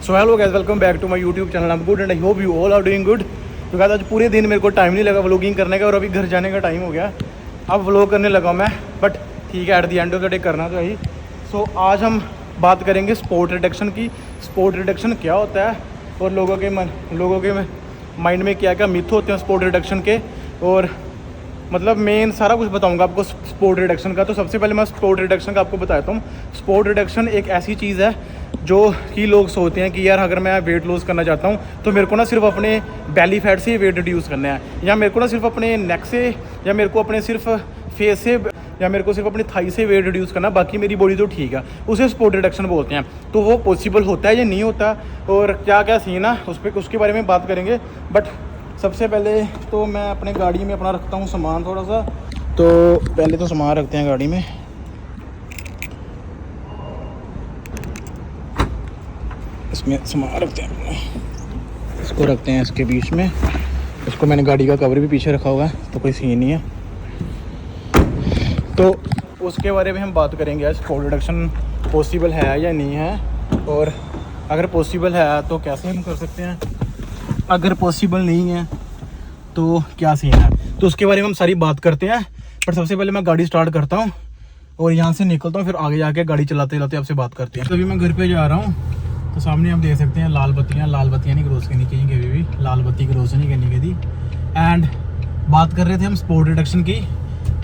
So hello guys, welcome back to my YouTube channel. I am good and I hope you all are doing good. तो guys आज पूरे दिन मेरे को time नहीं लगा व्लॉगिंग करने का और अभी घर जाने का टाइम हो गया। अब व्लॉग करने लगा मैं, बट ठीक है, at the end of the day करना तो यही। सो आज हम बात करेंगे स्पोर्ट रिडक्शन की। स्पोर्ट रिडक्शन क्या होता है और लोगों के माइंड में क्या क्या मिथ होते हैं स्पोर्ट रिडक्शन के, और मतलब मेन सारा कुछ बताऊंगा आपको स्पोर्ट रिडक्शन का। तो सबसे पहले मैं स्पोर्ट रिडक्शन का आपको बताता हूँ। स्पोर्ट रिडक्शन एक ऐसी चीज़ है जो कि लोग सोचते हैं कि यार अगर मैं वेट लॉस करना चाहता हूँ तो मेरे को ना सिर्फ अपने बेली फैट से वेट रिड्यूस करना है, या मेरे को ना सिर्फ अपने नेक से, या मेरे को अपने सिर्फ फेस से, या मेरे को सिर्फ अपनी थाई से वेट रिड्यूस करना, बाकी मेरी बॉडी तो ठीक है। उसे स्पोर्ट रिडक्शन बोलते हैं। तो वो पॉसिबल होता है या नहीं होता और क्या क्या सीन है उसके बारे में बात करेंगे। बट सबसे पहले तो मैं अपने गाड़ी में अपना रखता हूँ सामान थोड़ा सा। तो पहले तो सामान रखते हैं गाड़ी में। इसमें सामान रखते हैं, इसको रखते हैं इसके बीच में। इसको मैंने गाड़ी का कवर भी पीछे रखा हुआ है तो कोई सीन नहीं है। तो उसके बारे में हम बात करेंगे आज, स्पोर्ट रिडक्शन पॉसिबल है या नहीं है, और अगर पॉसिबल है तो कैसे हम कर सकते हैं, अगर पॉसिबल नहीं है तो क्या सीन है। तो उसके बारे में हम सारी बात करते हैं। पर सबसे पहले मैं गाड़ी स्टार्ट करता हूँ और यहाँ से निकलता हूँ, फिर आगे जाके गाड़ी चलाते चलाते आपसे बात करते हैं। तो अभी मैं घर पे जा रहा हूँ, तो सामने आप देख सकते हैं लाल बत्तियाँ नहीं क्रॉस करनी चाहिए कभी भी, लाल बत्ती क्रॉस नहीं करनी कभी। एंड बात कर रहे थे हम स्पोर्ट रिडक्शन की।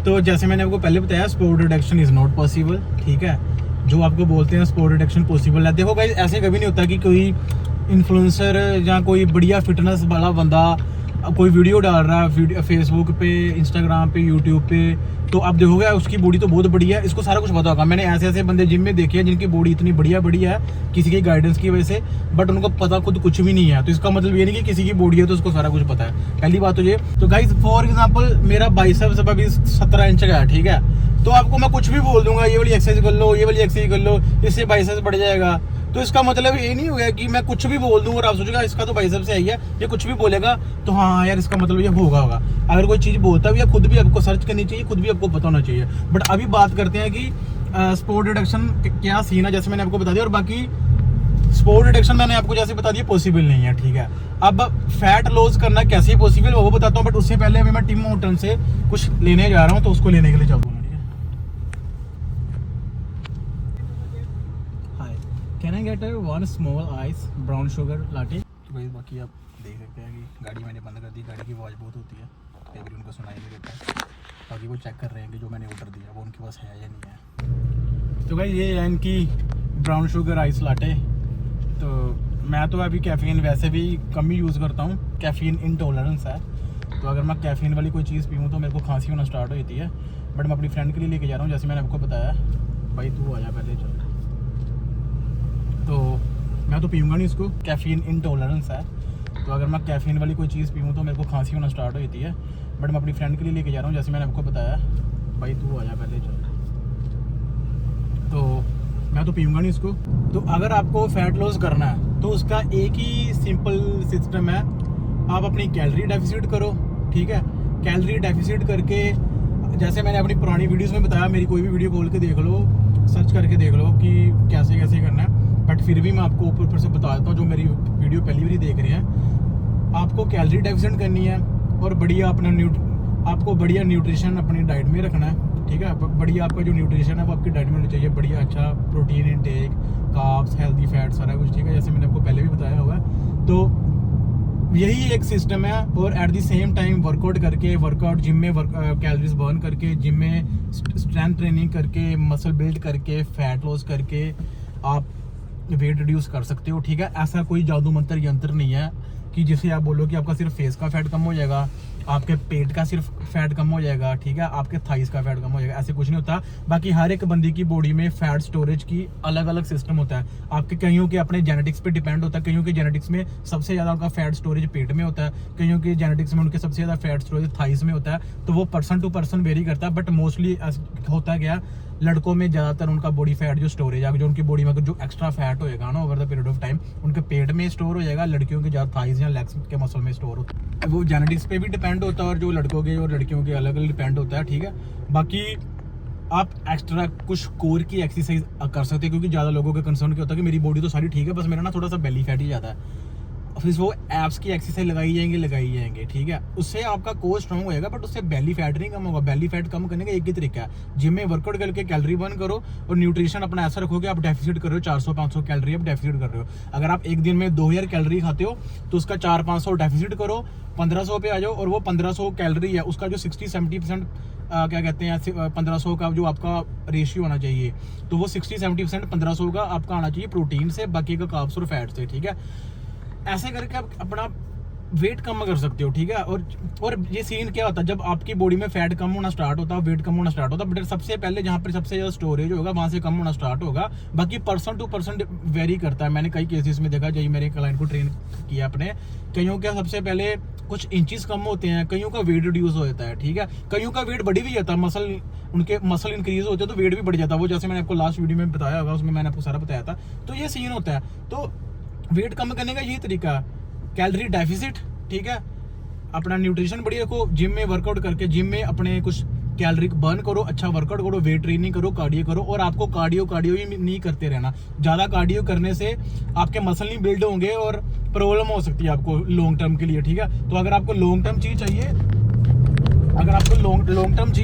तो जैसे मैंने आपको पहले बताया, sport reduction is not possible, ठीक है। जो आपको बोलते हैं स्पोर्ट रिडक्शन पॉसिबल है, देखो गाइस ऐसे कभी नहीं होता कि कोई इन्फ्लुएंसर या कोई बढ़िया फिटनेस वाला बंदा कोई वीडियो डाल रहा है फेसबुक पे, इंस्टाग्राम पे, यूट्यूब पे, तो आप देखोगे उसकी बॉडी तो बहुत बढ़िया है, इसको सारा कुछ पता होगा। मैंने ऐसे बंदे जिम में देखे हैं जिनकी बॉडी इतनी बढ़िया है किसी की गाइडेंस की वजह से, बट उनको पता खुद कुछ भी नहीं है। तो इसका मतलब ये नहीं कि किसी की बॉडी है तो उसको सारा कुछ पता है, पहली बात तो ये। तो गाइस फॉर एग्जांपल मेरा बाइसेप्स अभी 17 इंच का है, ठीक है। तो आपको मैं कुछ भी बोल दूंगा, ये वाली एक्सरसाइज कर लो, ये वाली एक्सरसाइज कर लो, इससे बाइसेप्स बढ़ जाएगा। तो इसका मतलब ये नहीं होगा कि मैं कुछ भी बोल दूं और आप सोचेगा इसका तो बाइसेप्स है, ये कुछ भी बोलेगा तो हाँ यार इसका मतलब ये होगा। अगर कोई चीज़ बोलता भी है, खुद भी आपको सर्च करनी चाहिए, खुद भी आपको पता होना चाहिए। बट अभी बात करते हैं कि स्पोर्ट रिडक्शन क्या सीन है, जैसे मैंने आपको बता दिया। और बाकी स्पोर्ट रिडक्शन मैंने आपको जैसे बता दिया पॉसिबल नहीं है, ठीक है। अब फैट लॉस करना कैसे पॉसिबल वो बताता हूँ, बट उससे पहले अभी मैं टिम होटल से कुछ लेने जा रहा हूँ, तो उसको लेने के लिए चलता हूँ। Can I get one small ice brown sugar latte. तो भाई बाकी आप देख सकते हैं कि गाड़ी मैंने बंद कर दी, गाड़ी की आवाज़ बहुत होती है, कई बार उनको सुनाई नहीं देता। बाकी वो चेक कर रहे हैं कि जो मैंने ऑर्डर दिया वो उनके पास है या नहीं है। तो भाई ये है इनकी ब्राउन शुगर आइस लाटे। तो मैं तो अभी कैफ़ीन वैसे भी कम ही यूज़ करता हूँ, कैफ़ीन इंटॉलरेंस है। तो अगर मैं कैफ़ीन वाली कोई चीज़ पीऊँ तो मेरे को खांसी होना स्टार्ट हो जाती है। बट मैं अपनी फ्रेंड के लिए लेके जा रहा हूँ, जैसे मैंने आपको बताया। भाई तू आ जा पहले, चल। तो मैं तो पीऊँगा नहीं इसको, कैफ़ीन इंटॉलरेंस है। तो अगर मैं कैफ़ीन वाली कोई चीज़ पीऊँ तो मेरे को खांसी होना स्टार्ट हो जाती है। बट मैं अपनी फ्रेंड के लिए लेके जा रहा हूँ, जैसे मैंने आपको बताया। भाई तू आ जा पहले, चल। तो मैं तो पीऊँगा नहीं इसको। तो अगर आपको फ़ैट लॉस करना है तो उसका एक ही सिंपल सिस्टम है, आप अपनी कैलोरी डेफिसिट करो, ठीक है। कैलोरी डेफिसिट करके, जैसे मैंने अपनी पुरानी वीडियोज़ में बताया, मेरी कोई भी वीडियो खोल के देख लो, सर्च करके देख लो कि कैसे कैसे करना है। बट फिर भी मैं आपको ऊपर से बता देता हूँ, जो मेरी वीडियो पहली बार देख रहे हैं, आपको कैलोरी डेफिसिट करनी है और बढ़िया अपना आपको बढ़िया न्यूट्रिशन अपनी डाइट में रखना है, ठीक है। बढ़िया आपका जो न्यूट्रिशन है वो आपकी डाइट में होना चाहिए, बढ़िया अच्छा protein intake, carbs, healthy fat, सारा कुछ, ठीक है, जैसे मैंने आपको पहले भी बताया हुआ है। तो यही एक सिस्टम है। और at the same time workout gym में कैलोरीज बर्न करके, जिम में स्ट्रेंथ ट्रेनिंग करके, मसल बिल्ड करके, फैट लॉस करके आप वेट रिड्यूस कर सकते हो, ठीक है। ऐसा कोई जादू मंत्र यंत्र नहीं है कि जिसे आप बोलो कि आपका सिर्फ फेस का फैट कम हो जाएगा, आपके पेट का सिर्फ फैट कम हो जाएगा, ठीक है, आपके थाइस का फैट कम हो जाएगा, ऐसे कुछ नहीं होता। बाकी हर एक बंदी की बॉडी में फैट स्टोरेज की अलग अलग सिस्टम होता है। आपके कईयों के अपने जेनेटिक्स पे डिपेंड होता है, कईयों के जेनेटिक्स में सबसे ज़्यादा उनका फैट स्टोरेज पेट में होता है, कईयों के जेनेटिक्स में उनके सबसे ज़्यादा फैट स्टोरेज थाइस में होता है। तो वो पर्सन टू पर्सन वेरी करता है। बट मोस्टली होता क्या, लड़कों में ज़्यादातर उनका बॉडी फैट जो स्टोरेज है, जो उनकी बॉडी में जो एक्स्ट्रा फैट होएगा ना over the period of time, उनके पेट में स्टोर हो जाएगा। लड़कियों के ज़्यादा थाइस या लेग्स के मसल में स्टोर होता है। वो जेनेटिक्स पे भी डिपेंड होता है, और जो लड़कों के और लड़कियों के अलग अलग डिपेंड होता है, ठीक है। बाकी आप एक्स्ट्रा कुछ कोर की एक्सरसाइज कर सकते हैं, क्योंकि ज़्यादा लोगों का कंसर्न क्या होता है कि मेरी बॉडी तो सारी ठीक है, बस मेरा ना थोड़ा सा बेली फैट ही ज़्यादा है। फिर वो एब्स की एक्सरसाइज लगाई जाएंगे, ठीक है, उससे आपका कोर स्ट्रॉन्ग होएगा, बट उससे बेली फैट नहीं कम होगा। बेली फैट कम करने का एक ही तरीका है, जिम में वर्कआउट करके कैलोरी बर्न करो और न्यूट्रिशन अपना ऐसा रखो कि आप डेफिसिट कर रहे हो 400-500 कैलोरी आप डेफिसिट कर रहे हो। अगर आप एक दिन में 2000 कैलोरी खाते हो तो उसका 400-500 डेफिसिट करो, 1500 पे आ जाओ, और वो 1500 कैलोरी है उसका जो 60-70% क्या कहते हैं 1500 का जो आपका रेशियो होना चाहिए, तो वो 60-70% 1500 का आपका आना चाहिए प्रोटीन से, बाकी का कार्ब्स और फैट से, ठीक है। ऐसे करके आप अपना वेट कम कर सकते हो, ठीक है। और ये सीन क्या होता है, जब आपकी बॉडी में फैट कम होना स्टार्ट होता है, वेट कम होना स्टार्ट होता है, बट सबसे पहले जहाँ पर सबसे ज़्यादा स्टोरेज होगा वहाँ से कम होना स्टार्ट होगा। बाकी पर्सन टू पर्सन वेरी करता है, मैंने कई केसेस में देखा, जब मेरे क्लाइंट को ट्रेन किया अपने, कईयों का सबसे पहले कुछ इंचेस कम होते हैं, कईयों का वेट रिड्यूस हो जाता है, ठीक है, कईयों का वेट बढ़ी भी जाता है, उनके मसल इंक्रीज होते हैं तो वेट भी बढ़ जाता है। वो जैसे मैंने आपको लास्ट वीडियो में बताया होगा, उसमें मैंने आपको सारा बताया था। तो ये सीन होता है। तो वेट कम करने का यही तरीका है, कैलोरी डेफिसिट, ठीक है, अपना न्यूट्रिशन बढ़िया रखो, जिम में वर्कआउट करके जिम में अपने कुछ कैलोरी बर्न करो, अच्छा वर्कआउट करो, वेट ट्रेनिंग करो, कार्डियो करो। और आपको कार्डियो ही नहीं करते रहना, ज़्यादा कार्डियो करने से आपके मसल नहीं बिल्ड होंगे और प्रॉब्लम हो सकती है आपको लॉन्ग टर्म के लिए, ठीक है। तो अगर आपको लॉन्ग टर्म चीज़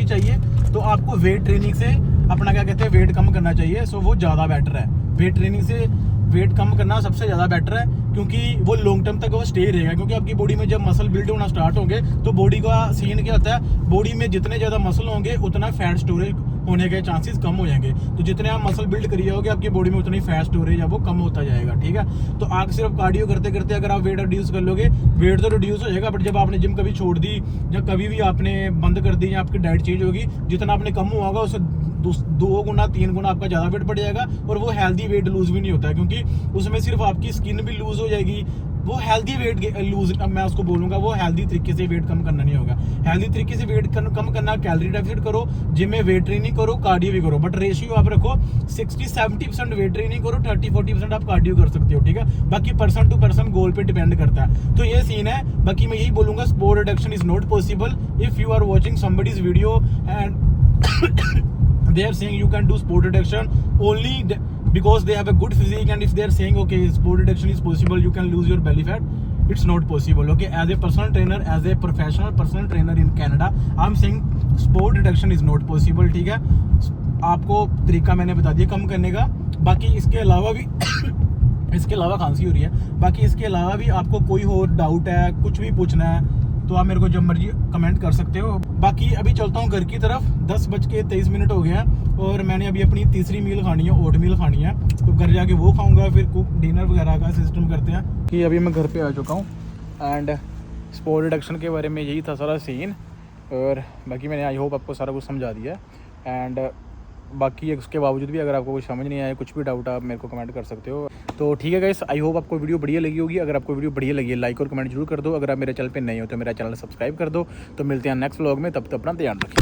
चाहिए, तो आपको वेट ट्रेनिंग से अपना क्या कहते हैं वेट कम करना चाहिए। सो वो ज़्यादा बेटर है, वेट ट्रेनिंग से वेट कम करना सबसे ज़्यादा बेटर है, क्योंकि वो लॉन्ग टर्म तक वो स्टे रहेगा। क्योंकि आपकी बॉडी में जब मसल बिल्ड होना स्टार्ट होंगे तो बॉडी का सीन क्या होता है, बॉडी में जितने ज़्यादा मसल होंगे उतना फैट स्टोरेज होने के चांसेस कम हो जाएंगे। तो जितने आप मसल बिल्ड करिए होगे आपकी बॉडी में उतनी फैट स्टोरेज है वो कम होता जाएगा, ठीक है। तो आप सिर्फ कार्डियो करते करते अगर आप वेट रिड्यूस कर लोगे, वेट तो रिड्यूस हो जाएगा, बट जब आपने जिम कभी छोड़ दी या कभी भी आपने बंद कर दी या आपकी डाइट चेंज होगी, जितना आपने कम हुआ होगा उससे 2 गुना 3 गुना आपका ज़्यादा वेट बढ़ जाएगा। और वो हेल्दी वेट लूज भी नहीं होता है, क्योंकि उसमें सिर्फ आपकी स्किन भी लूज हो जाएगी। वो हेल्दी वेट लूज, अब मैं उसको बोलूँगा, वो हेल्दी तरीके से वेट कम करना नहीं होगा। हेल्दी तरीके से वेट कम करना, कैलोरी डेफिसिट करो, जिम में वेट ट्रेनिंग करो, कार्डियो भी करो, बट रेशियो आप रखो 60-70% वेट ट्रेनिंग करो, 30-40% आप कार्डियो कर सकते हो, ठीक है। बाकी पर्सन टू पर्सन गोल पे डिपेंड करता है। तो ये सीन है। बाकी मैं यही बोलूँगा, spot reduction is not possible if you are watching somebody's video and they are saying you can do sport reduction only because they have a good physique, and if they are saying okay sport reduction is possible, you can lose your belly fat, it's not possible, okay. As a personal trainer, as a professional personal trainer in Canada, I'm saying sport reduction is not possible, ठीक है। आपको तरीका मैंने बता दिया कम करने का। बाकी इसके अलावा भी इसके अलावा खांसी हो रही है, बाकी इसके अलावा भी आपको कोई और डाउट है, कुछ भी पूछना है तो आप मेरे को जब मर्जी कमेंट कर सकते हो। बाकी अभी चलता हूँ घर की तरफ, 10:23 हो गए हैं और मैंने अभी अपनी तीसरी मील खानी है, ओट मील खानी है, तो घर जाके वो खाऊंगा, फिर कुक डिनर वगैरह का सिस्टम करते हैं। कि अभी मैं घर पे आ चुका हूँ एंड स्पोर्ट रिडक्शन के बारे में यही था सारा सीन, और बाकी मैंने आई होप आपको सारा कुछ समझा दिया एंड बाकी उसके बावजूद भी अगर आपको कुछ समझ नहीं आया, कुछ भी डाउट आप मेरे को कमेंट कर सकते हो। तो ठीक है गाइस, आई होप आपको वीडियो बढ़िया लगी होगी। अगर आपको वीडियो बढ़िया लगी है लाइक और कमेंट जरूर कर दो। अगर आप मेरे चैनल पे नए हो तो मेरा चैनल सब्सक्राइब कर दो। तो मिलते हैं नेक्स्ट व्लॉग में, तब तक अपना ध्यान रखिए।